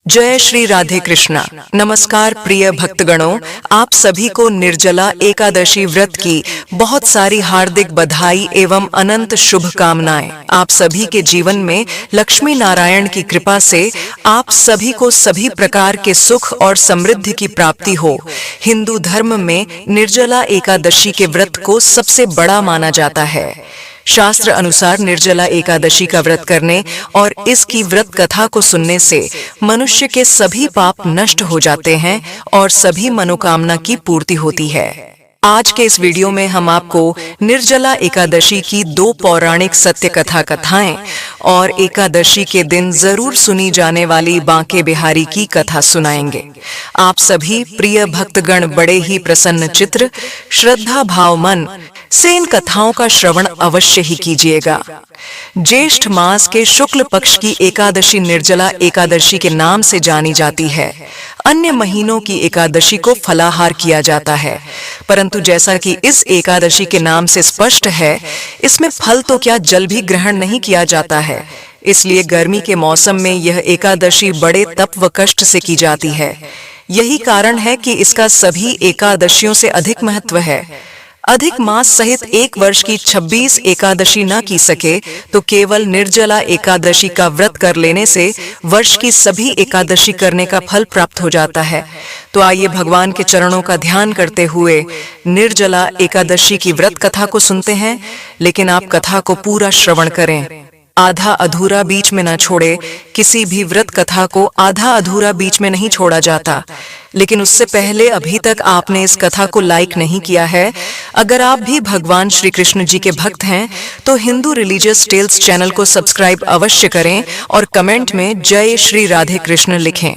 जय श्री राधे कृष्णा। नमस्कार प्रिय भक्तगणों, आप सभी को निर्जला एकादशी व्रत की बहुत सारी हार्दिक बधाई एवं अनंत शुभकामनाएं। आप सभी के जीवन में लक्ष्मी नारायण की कृपा से आप सभी को सभी प्रकार के सुख और समृद्धि की प्राप्ति हो। हिंदू धर्म में निर्जला एकादशी के व्रत को सबसे बड़ा माना जाता है। शास्त्र अनुसार निर्जला एकादशी का व्रत करने और इसकी व्रत कथा को सुनने से मनुष्य के सभी पाप नष्ट हो जाते हैं और सभी मनोकामना की पूर्ति होती है। आज के इस वीडियो में हम आपको निर्जला एकादशी की 2 पौराणिक सत्य कथाएं और एकादशी के दिन जरूर सुनी जाने वाली बांके बिहारी की कथा सुनाएंगे। आप सभी प्रिय भक्तगण बड़े ही प्रसन्न चित्र, श्रद्धा भाव मन से इन कथाओं का श्रवण अवश्य ही कीजिएगा। ज्येष्ठ मास के शुक्ल पक्ष की एकादशी निर्जला एकादशी के नाम से जानी जाती है। अन्य महीनों की एकादशी को फलाहार किया जाता है, परंतु जैसा कि इस एकादशी के नाम से स्पष्ट है, इसमें फल तो क्या जल भी ग्रहण नहीं किया जाता है। इसलिए गर्मी के मौसम में यह एकादशी बड़े तप व कष्ट से की जाती है। यही कारण है कि इसका सभी एकादशियों से अधिक महत्व है। अधिक मास सहित एक वर्ष की 26 एकादशी न की सके तो केवल निर्जला एकादशी का व्रत कर लेने से वर्ष की सभी एकादशी करने का फल प्राप्त हो जाता है। तो आइए भगवान के चरणों का ध्यान करते हुए निर्जला एकादशी की व्रत कथा को सुनते हैं। लेकिन आप कथा को पूरा श्रवण करें, आधा अधूरा बीच में न छोड़े। किसी भी व्रत कथा को आधा अधूरा बीच में नहीं छोड़ा जाता। लेकिन उससे पहले अभी तक आपने इस कथा को लाइक नहीं किया है। अगर आप भी भगवान श्री कृष्ण जी के भक्त हैं तो हिंदू रिलीजियस टेल्स चैनल को सब्सक्राइब अवश्य करें और कमेंट में जय श्री राधे कृष्ण लिखें।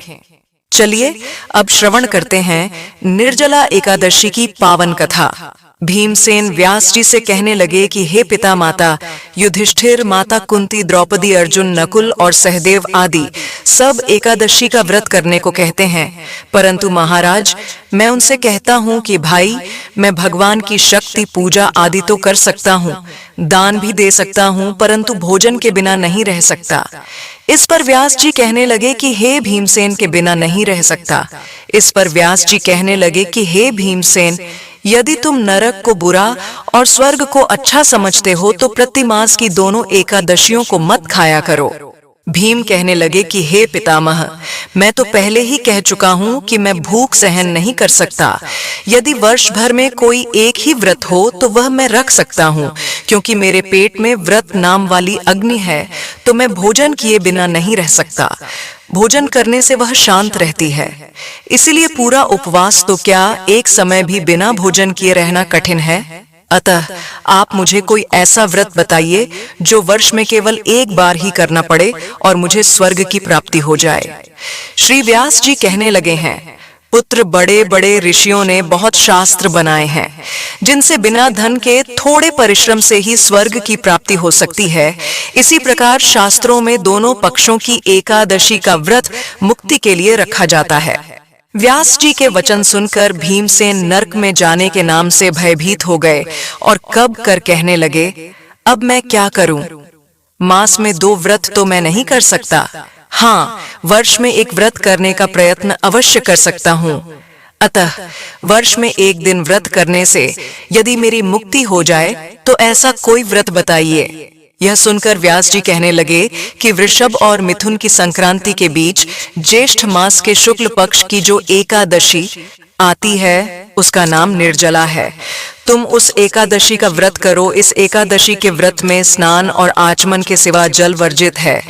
चलिए अब श्रवण करते हैं निर्जला एकादशी की पावन कथा। भीमसेन व्यास जी से कहने लगे कि हे पिता माता, युधिष्ठिर, माता कुंती, द्रौपदी, अर्जुन, नकुल और सहदेव आदि सब एकादशी का व्रत करने को कहते हैं, परंतु महाराज मैं उनसे कहता हूँ कि भाई मैं भगवान की शक्ति पूजा आदि तो कर सकता हूँ, दान भी दे सकता हूँ, परंतु भोजन के बिना नहीं रह सकता। इस पर व्यास जी कहने लगे कि हे भीमसेन के बिना नहीं रह सकता। इस पर व्यास जी कहने लगे कि हे भीमसेन, यदि तुम नरक को बुरा और स्वर्ग को अच्छा समझते हो तो प्रतिमास की दोनों एकादशियों को मत खाया करो। भीम कहने लगे कि हे पितामह, मैं तो पहले ही कह चुका हूँ कि मैं भूख सहन नहीं कर सकता। यदि वर्ष भर में कोई एक ही व्रत हो तो वह मैं रख सकता हूँ, क्योंकि मेरे पेट में व्रत नाम वाली अग्नि है, तो मैं भोजन किए बिना नहीं रह सकता। भोजन करने से वह शांत रहती है। इसीलिए पूरा उपवास तो क्या एक समय भी बिना भोजन किए रहना कठिन है। अतः आप मुझे कोई ऐसा व्रत बताइए जो वर्ष में केवल एक बार ही करना पड़े और मुझे स्वर्ग की प्राप्ति हो जाए। श्री व्यास जी कहने लगे हैं, पुत्र, बड़े बड़े ऋषियों ने बहुत शास्त्र बनाए हैं जिनसे बिना धन के थोड़े परिश्रम से ही स्वर्ग की प्राप्ति हो सकती है। इसी प्रकार शास्त्रों में दोनों पक्षों की एकादशी का व्रत मुक्ति के लिए रखा जाता है। व्यास जी के वचन सुनकर भीमसेन नरक में जाने के नाम से भयभीत हो गए और कब कर कहने लगे, अब मैं क्या करूं? मास में 2 व्रत तो मैं नहीं कर सकता। हाँ, वर्ष में एक व्रत करने का प्रयत्न अवश्य कर सकता हूँ। अतः वर्ष में एक दिन व्रत करने से यदि मेरी मुक्ति हो जाए तो ऐसा कोई व्रत बताइए। यह सुनकर व्यास जी कहने लगे कि वृषभ और मिथुन की संक्रांति के बीच ज्येष्ठ मास के शुक्ल पक्ष की जो एकादशी आती है उसका नाम निर्जला है। तुम उस एकादशी का व्रत करो। इस एकादशी के व्रत में स्नान और आचमन के सिवा जल वर्जित है।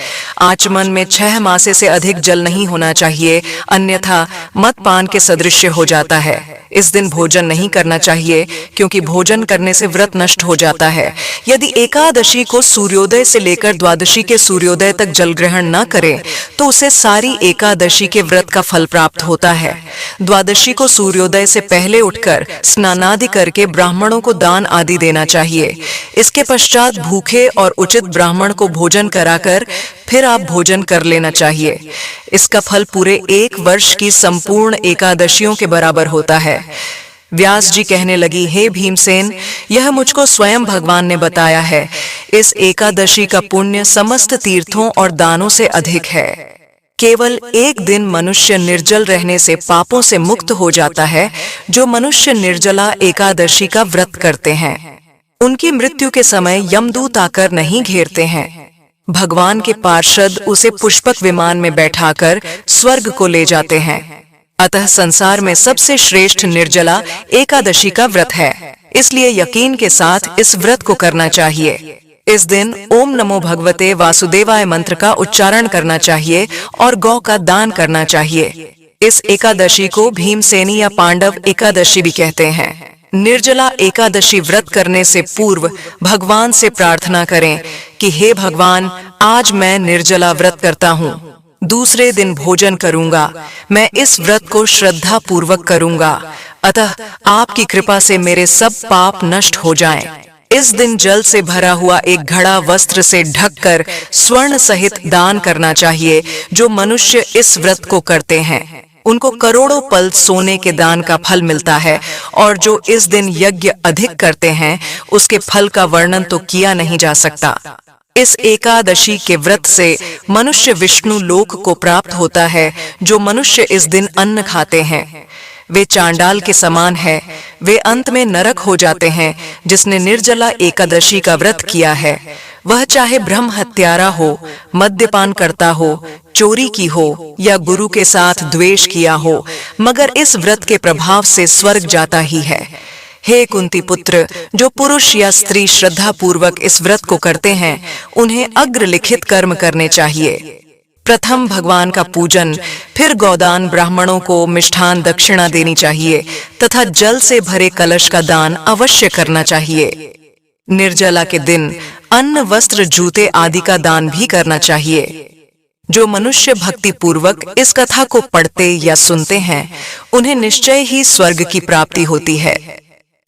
आचमन में 6 मासे से अधिक जल नहीं होना चाहिए, अन्यथा मदपान के सदृश हो जाता है। इस दिन भोजन नहीं करना चाहिए, क्योंकि भोजन करने से व्रत नष्ट हो जाता है। यदि एकादशी को सूर्योदय से लेकर द्वादशी के सूर्योदय तक जल ग्रहण न करे तो उसे सारी एकादशी के व्रत का फल प्राप्त होता है। द्वादशी को सूर्योदय से पहले उठकर स्नानादि करके ब्राह्मणों को दान आदि देना चाहिए। इसके पश्चात भूखे और उचित ब्राह्मण को भोजन कराकर फिर आप भोजन कर लेना चाहिए। इसका फल पूरे एक वर्ष की संपूर्ण एकादशियों के बराबर होता है। व्यास जी कहने लगी, हे भीमसेन, यह मुझको स्वयं भगवान ने बताया है। इस एकादशी का पुण्य समस्त तीर्थों और दानों से अधिक है। केवल एक दिन मनुष्य निर्जल रहने से पापों से मुक्त हो जाता है। जो मनुष्य निर्जला एकादशी का व्रत करते हैं उनकी मृत्यु के समय यमदूत आकर नहीं घेरते हैं। भगवान के पार्षद उसे पुष्पक विमान में बैठाकर स्वर्ग को ले जाते हैं। अतः संसार में सबसे श्रेष्ठ निर्जला एकादशी का व्रत है, इसलिए यकीन के साथ इस व्रत को करना चाहिए। इस दिन ओम नमो भगवते वासुदेवाय मंत्र का उच्चारण करना चाहिए और गौ का दान करना चाहिए। इस एकादशी को भीमसेनी या पांडव एकादशी भी कहते हैं। निर्जला एकादशी व्रत करने से पूर्व भगवान से प्रार्थना करें कि हे भगवान, आज मैं निर्जला व्रत करता हूँ, दूसरे दिन भोजन करूंगा, मैं इस व्रत को श्रद्धा पूर्वक करूंगा, अतः आपकी कृपा से मेरे सब पाप नष्ट हो जाएं। इस दिन जल से भरा हुआ एक घड़ा वस्त्र से ढककर स्वर्ण सहित दान करना चाहिए। जो मनुष्य इस व्रत को करते हैं उनको करोड़ों पल सोने के दान का फल मिलता है, और जो इस दिन यज्ञ अधिक करते हैं उसके फल का वर्णन तो किया नहीं जा सकता। इस एकादशी के व्रत से मनुष्य विष्णु लोक को प्राप्त होता है। जो मनुष्य इस दिन अन्न खाते हैं वे चांडाल के समान है, वे अंत में नरक हो जाते हैं। जिसने निर्जला एकादशी का व्रत किया है वह चाहे ब्रह्म हत्यारा हो, मद्यपान करता हो, चोरी की हो या गुरु के साथ द्वेष किया हो, मगर इस व्रत के प्रभाव से स्वर्ग जाता ही है। हे कुंती पुत्र, जो पुरुष या स्त्री श्रद्धा पूर्वक इस व्रत को करते हैं उन्हें अग्रलिखित कर्म करने चाहिए। प्रथम भगवान का पूजन, फिर गौदान, ब्राह्मणों को मिष्ठान दक्षिणा देनी चाहिए तथा जल से भरे कलश का दान अवश्य करना चाहिए। निर्जला के दिन अन्न, वस्त्र, जूते आदि का दान भी करना चाहिए। जो मनुष्य भक्ति पूर्वक इस कथा को पढ़ते या सुनते हैं उन्हें निश्चय ही स्वर्ग की प्राप्ति होती है।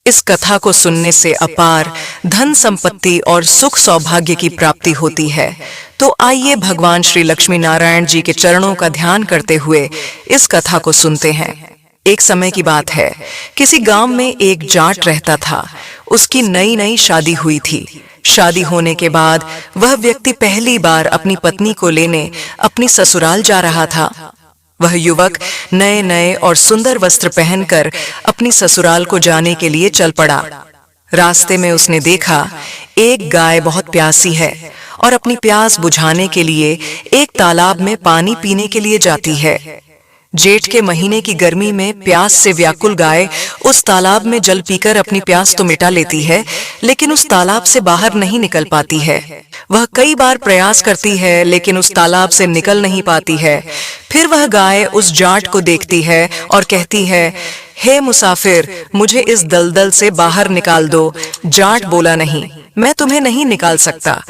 इस कथा को सुनने से अपार धन संपत्ति और सुख सौभाग्य की प्राप्ति होती है। तो आइए भगवान श्री लक्ष्मी नारायण जी के चरणों का ध्यान करते हुए इस कथा को सुनते हैं। एक समय की बात है, किसी गांव में एक जाट रहता था। उसकी नई नई शादी हुई थी। शादी होने के बाद वह व्यक्ति पहली बार अपनी पत्नी को लेने अपनी ससुराल जा रहा था। वह युवक नए नए और सुंदर वस्त्र पहनकर अपनी ससुराल को जाने के लिए चल पड़ा। रास्ते में उसने देखा एक गाय बहुत प्यासी है और अपनी प्यास बुझाने के लिए एक तालाब में पानी पीने के लिए जाती है। जेठ के महीने की गर्मी में प्यास से व्याकुल गाय उस तालाब में जल पीकर अपनी प्यास तो मिटा लेती है, लेकिन उस तालाब से बाहर नहीं निकल पाती है। वह कई बार प्रयास करती है लेकिन उस तालाब से निकल नहीं पाती है। फिर वह गाय उस जाट को देखती है और कहती है, हे मुसाफिर, मुझे इस दलदल से बाहर निकाल दो। जाट बोला, नहीं, मैं तुम्हें नहीं निकाल सकता।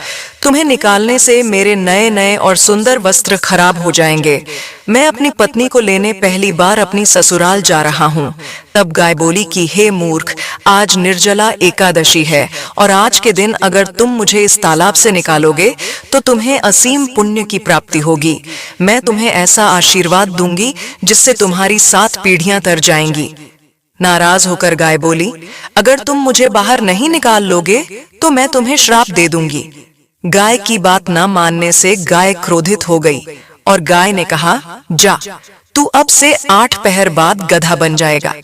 तुम्हें निकालने से मेरे नए नए और सुंदर वस्त्र खराब हो जाएंगे। मैं अपनी पत्नी को लेने पहली बार अपनी ससुराल जा रहा हूँ। तब गाय बोली कि हे मूर्ख, आज निर्जला एकादशी है और आज के दिन अगर तुम मुझे इस तालाब से निकालोगे तो तुम्हें असीम पुण्य की प्राप्ति होगी। मैं तुम्हें ऐसा आशीर्वाद दूंगी जिससे तुम्हारी 7 पीढ़ियां तर जाएंगी। नाराज होकर गाय बोली, अगर तुम मुझे बाहर नहीं निकाल लोगे तो मैं तुम्हें श्राप दे दूंगी। गाय की बात न मानने से गाय क्रोधित हो गई और गाय ने कहा, जा, तू अब से 8 पहर बाद गधा बन जाएगा।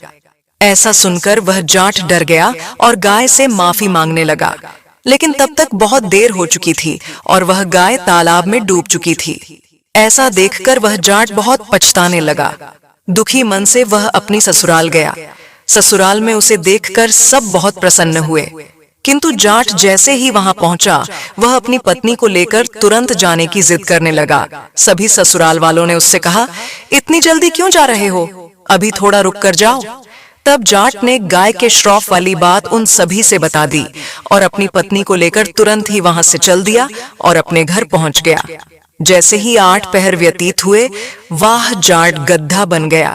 ऐसा सुनकर वह जाट डर गया और गाय से माफी मांगने लगा, लेकिन तब तक बहुत देर हो चुकी थी और वह गाय तालाब में डूब चुकी थी। ऐसा देखकर वह जाट बहुत पछताने लगा। दुखी मन से वह अपनी ससुराल गया। ससुराल में उसे देखकर सब बहुत प्रसन्न हुए, किंतु जाट जैसे ही वहां पहुंचा वह अपनी पत्नी को लेकर तुरंत जाने की जिद करने लगा। सभी ससुराल वालों ने उससे कहा, इतनी जल्दी क्यों जा रहे हो, अभी थोड़ा रुक कर जाओ। तब जाट ने गाय के श्राप वाली बात उन सभी से बता दी और अपनी पत्नी को लेकर तुरंत ही वहां से चल दिया और अपने घर पहुंच गया। जैसे ही 8 पहर व्यतीत हुए, वाह, जाट गधा बन गया।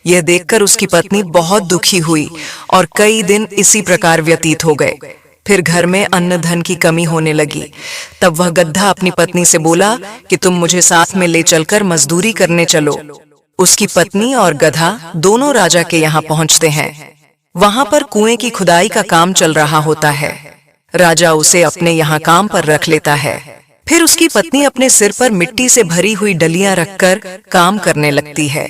यह देखकर उसकी पत्नी बहुत दुखी हुई और कई दिन इसी प्रकार व्यतीत हो गए। फिर घर में अन्न धन की कमी होने लगी। तब वह गधा अपनी पत्नी से बोला कि तुम मुझे साथ में ले चलकर मजदूरी करने चलो। उसकी पत्नी और गधा दोनों राजा के यहाँ पहुंचते हैं। वहां पर कुएं की खुदाई का काम चल रहा होता है। राजा उसे अपने यहाँ काम पर रख लेता है। फिर उसकी पत्नी अपने सिर पर मिट्टी से भरी हुई डलियां रखकर काम करने लगती है।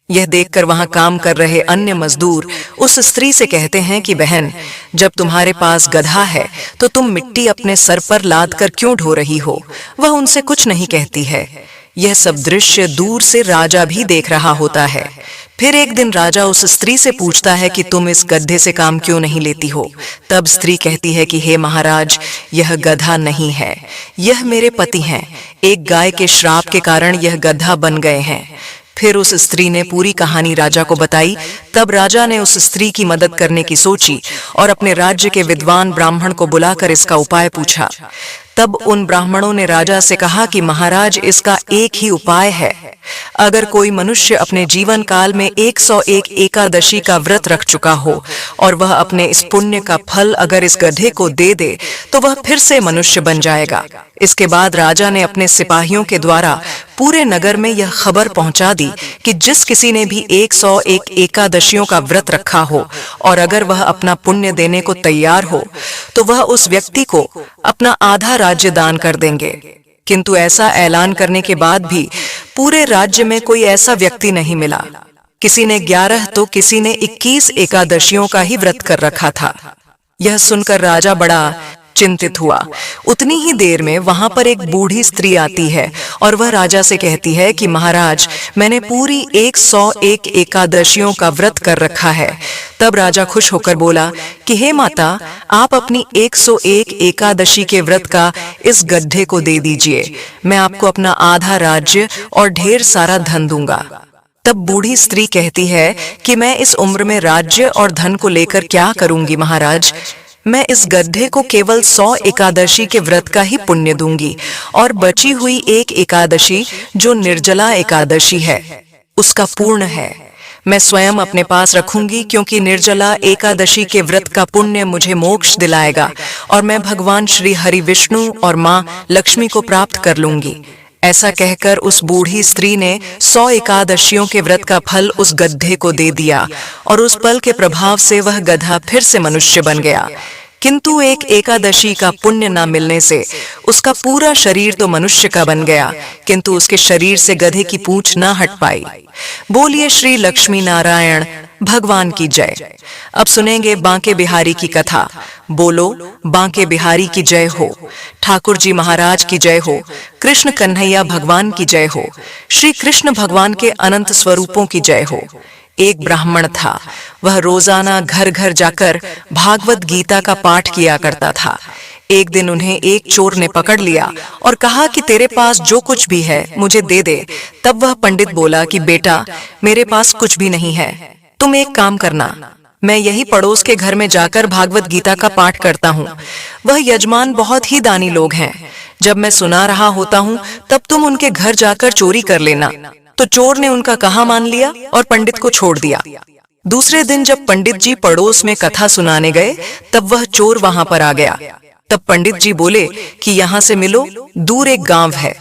यह देखकर वहां काम कर रहे अन्य मजदूर उस स्त्री से कहते हैं कि बहन, जब तुम्हारे पास गधा है तो तुम मिट्टी अपने सर पर लाद कर क्यों ढो रही हो? वह उनसे कुछ नहीं कहती है। यह सब दृश्य दूर से राजा भी देख रहा होता है। फिर एक दिन राजा उस स्त्री से पूछता है कि तुम इस गड्ढे से काम क्यों नहीं लेती हो? तब स्त्री कहती है कि हे महाराज, यह गधा नहीं है, यह मेरे पति हैं। एक गाय के श्राप के कारण यह गधा बन गए हैं। फिर उस स्त्री ने पूरी कहानी राजा को बताई। तब राजा ने उस स्त्री की मदद करने की सोची और अपने राज्य के विद्वान ब्राह्मण को बुलाकर इसका उपाय पूछा। तब उन ब्राह्मणों ने राजा से कहा कि महाराज, इसका एक ही उपाय है। अगर कोई मनुष्य अपने जीवन काल में 101 एकादशी का व्रत रख चुका हो और वह अपने इस पुण्य का फल अगर इस गधे को दे दे तो वह फिर से मनुष्य बन जाएगा। इसके बाद राजा ने अपने सिपाहियों के द्वारा पूरे नगर में यह खबर पहुंचा दी कि जिस किसी ने भी 101 एकादशियों का व्रत रखा हो और अगर वह अपना पुण्य देने को तैयार हो तो वह उस व्यक्ति को अपना आधा राज्य दान कर देंगे। किंतु ऐसा ऐलान करने के बाद भी पूरे राज्य में कोई ऐसा व्यक्ति नहीं मिला। किसी ने 11 तो किसी ने 21 एकादशियों का ही व्रत कर रखा था। यह सुनकर राजा बड़ा चिंतित हुआ। उतनी ही देर में वहां पर एक बूढ़ी स्त्री आती है और वह राजा से कहती है कि महाराज, मैंने पूरी 101 एकादशियों का व्रत कर रखा है। तब राजा खुश होकर बोला कि हे माता, आप अपनी 101 एकादशी के व्रत का इस गड्ढे को दे दीजिए। मैं आपको अपना आधा राज्य और ढेर सारा धन दूंगा। तब बूढ़ी स्त्री कहती है कि मैं इस उम्र में राज्य और धन को लेकर क्या करूंगी महाराज? मैं इस गड्ढे को केवल 100 एकादशी के व्रत का ही पुण्य दूंगी और बची हुई एक एकादशी जो निर्जला एकादशी है उसका पूर्ण है मैं स्वयं अपने पास रखूंगी, क्योंकि निर्जला एकादशी के व्रत का पुण्य मुझे मोक्ष दिलाएगा और मैं भगवान श्री हरि विष्णु और मां लक्ष्मी को प्राप्त कर लूंगी। ऐसा कहकर उस बूढ़ी स्त्री ने 100 एकादशियों के व्रत का फल उस गड्ढे को दे दिया और उस पल के प्रभाव से वह गधा फिर से मनुष्य बन गया। किंतु एक एकादशी का पुण्य न मिलने से उसका पूरा शरीर तो मनुष्य का बन गया, किंतु उसके शरीर से गधे की पूंछ न हट पाई। बोलिए श्री लक्ष्मी नारायण भगवान की जय। अब सुनेंगे बांके बिहारी की कथा। बोलो बांके बिहारी की जय हो, ठाकुर जी महाराज की जय हो, कृष्ण कन्हैया भगवान की जय हो, श्री कृष्ण भगवान के अनंत स्वरूपों की जय हो। एक ब्राह्मण था। वह रोजाना घर घर जाकर भागवत गीता का पाठ किया करता था। एक दिन उन्हें एक चोर ने पकड़ लिया और कहा कि तेरे पास जो कुछ भी है मुझे दे दे। तब वह पंडित बोला कि बेटा, मेरे पास कुछ भी नहीं है, तुम एक काम करना, मैं यही पड़ोस के घर में जाकर भागवत गीता का पाठ करता हूँ। वह यजमान बहुत ही दानी लोग हैं। जब मैं सुना रहा होता हूँ तब तुम उनके घर जाकर चोरी कर लेना। तो चोर ने उनका कहा मान लिया और पंडित को छोड़ दिया। दूसरे दिन जब पंडित जी पड़ोस में कथा सुनाने गए तब वह चोर वहां पर आ गया। तब पंडित जी बोले कि यहाँ से मिलो, दूर एक गांव है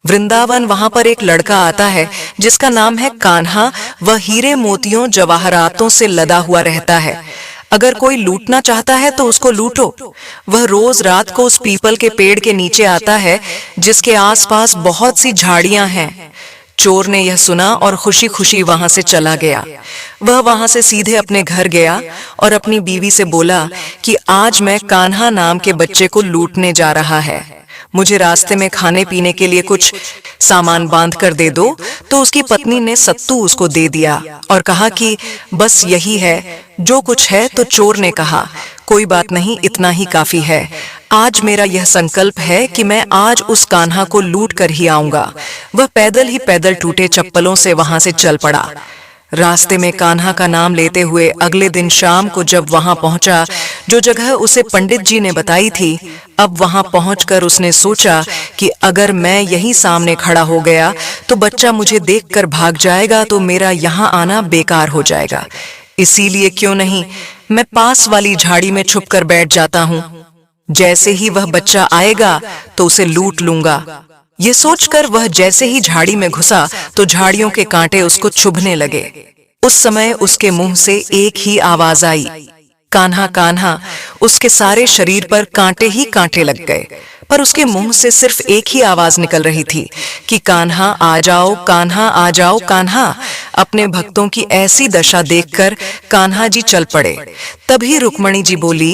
वृंदावन, वहां पर एक लड़का आता है जिसका नाम है कान्हा। वह हीरे मोतियों जवाहरातों से लदा हुआ रहता है। अगर कोई लूटना चाहता है तो उसको लूटो। वह रोज रात को उस पीपल के पेड़ के नीचे आता है जिसके आसपास बहुत सी झाड़ियां हैं। चोर ने यह सुना और खुशी खुशी वहां से चला गया। वह वहां से सीधे अपने घर गया और अपनी बीवी से बोला कि आज मैं कान्हा नाम के बच्चे को लूटने जा रहा है, मुझे रास्ते में खाने पीने के लिए कुछ सामान बांध कर दे दो। तो उसकी पत्नी ने सत्तू उसको दे दिया और कहा कि बस यही है जो कुछ है। तो चोर ने कहा कोई बात नहीं, इतना ही काफी है। आज मेरा यह संकल्प है कि मैं आज उस कान्हा को लूट कर ही आऊंगा। वह पैदल ही पैदल टूटे चप्पलों से वहां से चल पड़ा। रास्ते में कान्हा का नाम लेते हुए अगले दिन शाम को जब वहां पहुंचा जो जगह उसे पंडित जी ने बताई थी, अब वहां पहुंचकर उसने सोचा कि अगर मैं यहीं सामने खड़ा हो गया तो बच्चा मुझे देखकर भाग जाएगा, तो मेरा यहाँ आना बेकार हो जाएगा। इसीलिए क्यों नहीं मैं पास वाली झाड़ी में छुपकर बैठ जाता हूँ। जैसे ही वह बच्चा आएगा तो उसे लूट लूंगा। ये सोचकर वह जैसे ही झाड़ी में घुसा तो झाड़ियों के कांटे उसको चुभने लगे। उस समय उसके मुंह से एक ही आवाज आई, कान्हा कान्हा। उसके सारे शरीर पर कांटे ही कांटे लग गए। पर उसके मुंह से सिर्फ एक ही आवाज निकल रही थी कि कान्हा आ जाओ, कान्हा आ जाओ, कान्हा। अपने भक्तों की ऐसी दशा देखकर कान्हा जी चल पड़े। तभी रुक्मणी जी बोली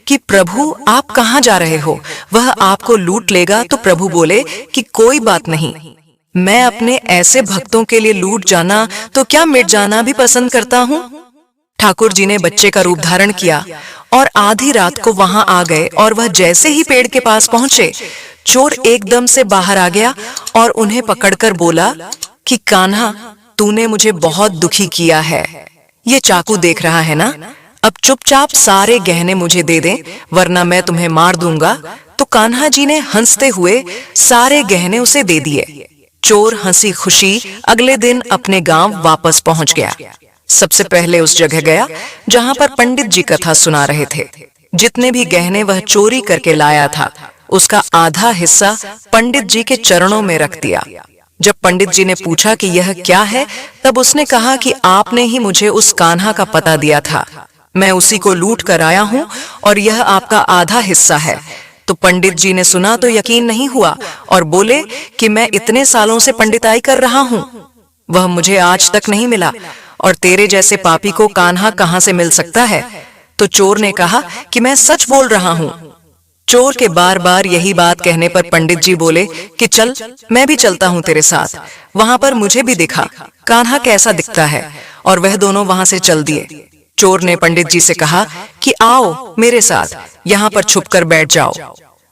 कि प्रभु आप कहाँ जा रहे हो? वह आपको लूट लेगा। तो प्रभु बोले कि कोई बात नहीं, मैं अपने ऐसे भक्तों के लिए लूट जाना तो क्या मिट जाना भी पसंद करता हूँ। ठाकुर जी ने बच्चे का रूप धारण किया और आधी रात को वहां आ गए और वह जैसे ही पेड़ के पास पहुंचे, चोर एकदम से बाहर आ गया और उन्हें पकड़कर बोला कि कान्हा, तूने मुझे बहुत दुखी किया है। ये चाकू देख रहा है ना? अब चुपचाप सारे गहने मुझे दे दे, वरना मैं तुम्हें मार दूंगा। तो कान्हा जी ने हंसते हुए सारे गहने उसे दे दिए। चोर हंसी खुशी अगले दिन अपने गांव वापस पहुंच गया। सबसे पहले उस जगह गया जहां पर पंडित जी कथा सुना रहे थे। जितने भी गहने वह चोरी करके लाया था, उसका आधा हिस्सा पंडित जी के चरणों में रख दिया। जब पंडित जी ने पूछा कि यह क्या है, तब उसने कहा कि आपने ही मुझे उस कान्हा का पता दिया था, मैं उसी को लूट कर आया हूं और यह आपका आधा हिस्सा है। तो पंडित जी ने सुना तो यकीन नहीं हुआ और बोले कि मैं इतने सालों से पंडिताई कर रहा हूं, वह मुझे आज तक नहीं मिला और तेरे जैसे पापी को कान्हा कहां से मिल सकता है। तो चोर ने कहा कि मैं सच बोल रहा हूं। चोर के बार बार यही बात कहने पर पंडित जी बोले कि चल, मैं भी चलता हूं तेरे साथ, वहां पर मुझे भी दिखा कान्हा कैसा दिखता है। और वह दोनों वहां से चल दिए। चोर ने पंडित जी से कहा कि आओ मेरे साथ, यहाँ पर छुपकर बैठ जाओ।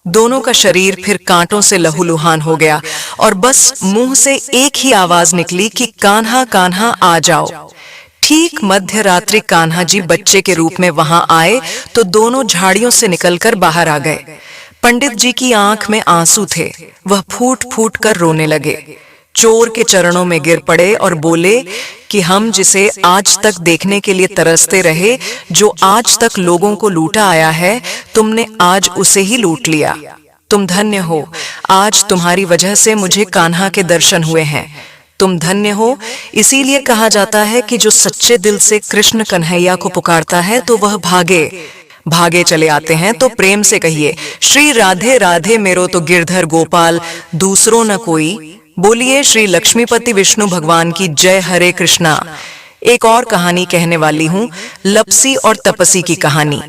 दोनों का शरीर फिर कांटों से लहूलुहान हो गया और बस मुंह से एक ही आवाज निकली कि कान्हा, कान्हा आ जाओ। ठीक मध्य रात्रि कान्हा जी बच्चे के रूप में वहां आए तो दोनों झाड़ियों से निकलकर बाहर आ गए। पंडित जी की आंख में आंसू थे, वह फूट फूट कर रोने लगे। चोर के चरणों में गिर पड़े और बोले कि हम जिसे आज तक देखने के लिए तरसते रहे, जो आज तक लोगों को लूटा आया है, तुमने आज उसे ही लूट लिया। तुम धन्य हो, आज तुम्हारी वजह से मुझे कान्हा के दर्शन हुए हैं। तुम धन्य हो। इसीलिए कहा जाता है कि जो सच्चे दिल से कृष्ण कन्हैया को पुकारता है तो वह भागे भागे चले आते हैं। तो प्रेम से कहिए, श्री राधे राधे मेरो तो गिरधर गोपाल, दूसरों न कोई। बोलिए श्री लक्ष्मीपति विष्णु भगवान की जय। हरे कृष्णा। एक और कहानी कहने वाली हूँ, लपसी और तपसी की कहानी।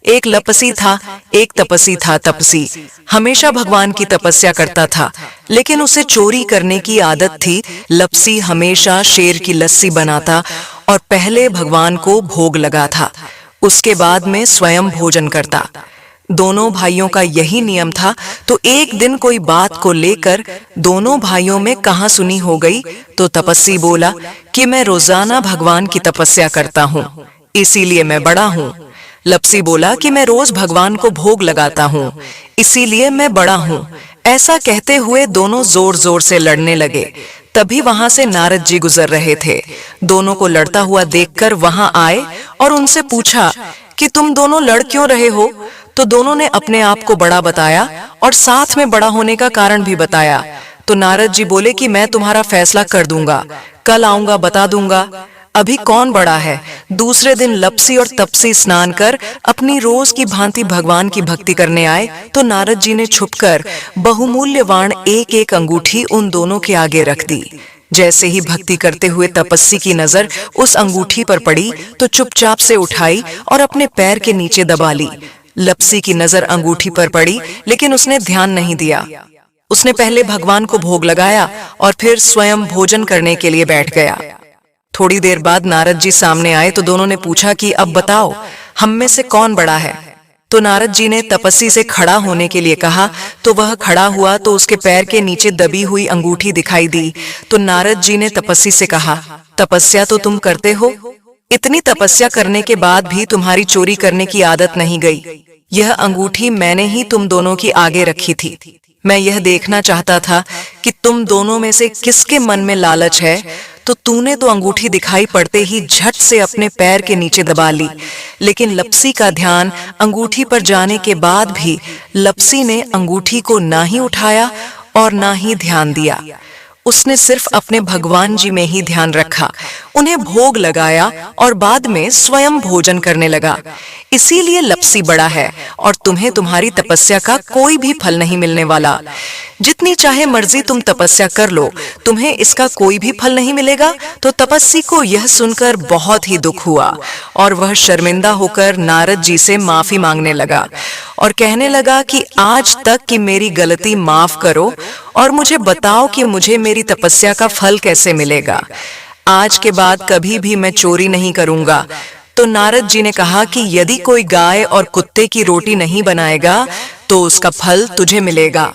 एक लपसी था, एक तपसी था। तपसी हमेशा भगवान की तपस्या करता था, लेकिन उसे चोरी करने की आदत थी। लपसी हमेशा शेर की लस्सी बनाता और पहले भगवान को भोग लगाता, उसके बाद में स्वयं भोजन करता। दोनों भाइयों का यही नियम था। तो एक दिन कोई बात को लेकर दोनों भाइयों में कहासुनी हो गई। तो तपस्वी बोला कि मैं रोजाना भगवान की तपस्या करता हूँ, इसीलिए मैं बड़ा हूँ। लपसी बोला कि मैं रोज भगवान को भोग लगाता हूँ, इसीलिए मैं बड़ा हूँ। ऐसा कहते हुए दोनों जोर जोर से लड़ने लगे। तभी वहां से नारद जी गुजर रहे थे। दोनों को लड़ता हुआ देखकर वहां आए और उनसे पूछा कि तुम दोनों लड़ क्यों रहे हो। तो दोनों ने अपने आप को बड़ा बताया और साथ में बड़ा होने का कारण भी बताया। तो नारद जी बोले कि मैं तुम्हारा फैसला कर दूंगा, कल आऊंगा बता दूंगा। अभी कौन बड़ा है। दूसरे दिन लपसी और तपसी स्नान कर अपनी रोज की भांति भगवान की भक्ति करने आए। तो नारद जी ने छुपकर बहुमूल्यवान एक एक अंगूठी उन दोनों के आगे रख दी। जैसे ही भक्ति करते हुए तपस्वी की नजर उस अंगूठी पर पड़ी तो चुपचाप से उठाई और अपने पैर के नीचे दबा ली। लपसी की नजर अंगूठी पर पड़ी, लेकिन उसने ध्यान नहीं दिया। उसने पहले भगवान को भोग लगाया और फिर स्वयं भोजन करने के लिए बैठ गया। थोड़ी देर बाद नारद जी सामने आए तो दोनों ने पूछा कि अब बताओ, हम में से कौन बड़ा है। तो नारद जी ने तपस्वी से खड़ा होने के लिए कहा। तो वह खड़ा हुआ तो उसके पैर के नीचे दबी हुई अंगूठी दिखाई दी। तो नारद जी ने तपस्वी से कहा, तपस्या तो तुम करते हो, इतनी तपस्या करने के बाद भी तुम्हारी चोरी करने की आदत नहीं गई। यह अंगूठी मैंने ही तुम दोनों की आगे रखी थी। मैं यह देखना चाहता था कि तुम दोनों में से किसके मन में लालच है। तो तूने तो अंगूठी दिखाई पड़ते ही झट से अपने पैर के नीचे दबा ली। लेकिन लपसी का ध्यान अंगूठी पर जाने के बाद भी लपसी ने अंगूठी को ना ही उठाया और ना ही ध्यान दिया। उसने सिर्फ अपने भगवान जी में ही ध्यान रखा। उन्हें भोग लगाया और बाद में स्वयं भोजन करने लगा। इसीलिए लप्सी बड़ा है और तुम्हें तुम्हारी तपस्या का कोई भी फल नहीं मिलने वाला। जितनी चाहे मर्जी तुम तपस्या कर लो, तुम्हें इसका कोई भी फल नहीं मिलेगा। तो तपस्वी को यह सुनकर बहुत ही दुख हुआ और वह शर्मिंदा होकर नारद जी से माफी मांगने लगा और कहने लगा कि आज तक की मेरी गलती माफ करो और मुझे बताओ कि मुझे मेरी तपस्या का फल कैसे मिलेगा। आज के बाद कभी भी मैं चोरी नहीं करूंगा। तो नारद जी ने कहा कि यदि कोई गाय और कुत्ते की रोटी नहीं बनाएगा तो उसका फल तुझे मिलेगा।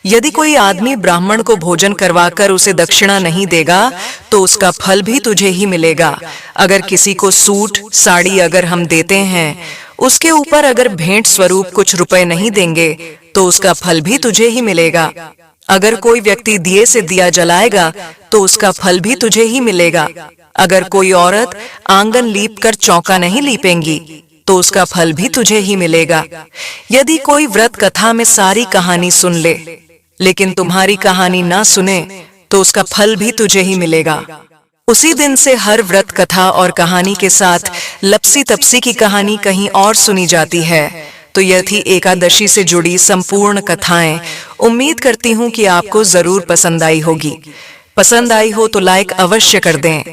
यदि कोई आदमी ब्राह्मण को भोजन करवाकर उसे दक्षिणा नहीं देगा तो उसका फल भी तुझे ही मिलेगा। अगर किसी को सूट साड़ी अगर हम देते हैं, उसके ऊपर अगर भेंट स्वरूप कुछ रुपए नहीं देंगे तो उसका फल भी तुझे ही मिलेगा। अगर कोई व्यक्ति दिए से दिया जलाएगा तो उसका फल भी तुझे ही मिलेगा। अगर कोई औरत आंगन लीप कर चौका नहीं लीपेंगी तो उसका फल भी तुझे ही मिलेगा। यदि कोई व्रत कथा में सारी कहानी सुन ले लेकिन तुम्हारी कहानी ना सुने तो उसका फल भी तुझे ही मिलेगा। उसी दिन से हर व्रत कथा और कहानी के साथ लप्सी तपसी की कहानी कहीं और सुनी जाती है। तो यह थी एकादशी से जुड़ी संपूर्ण कथाएं। उम्मीद करती हूँ कि आपको जरूर पसंद आई होगी। पसंद आई हो तो लाइक अवश्य कर दें।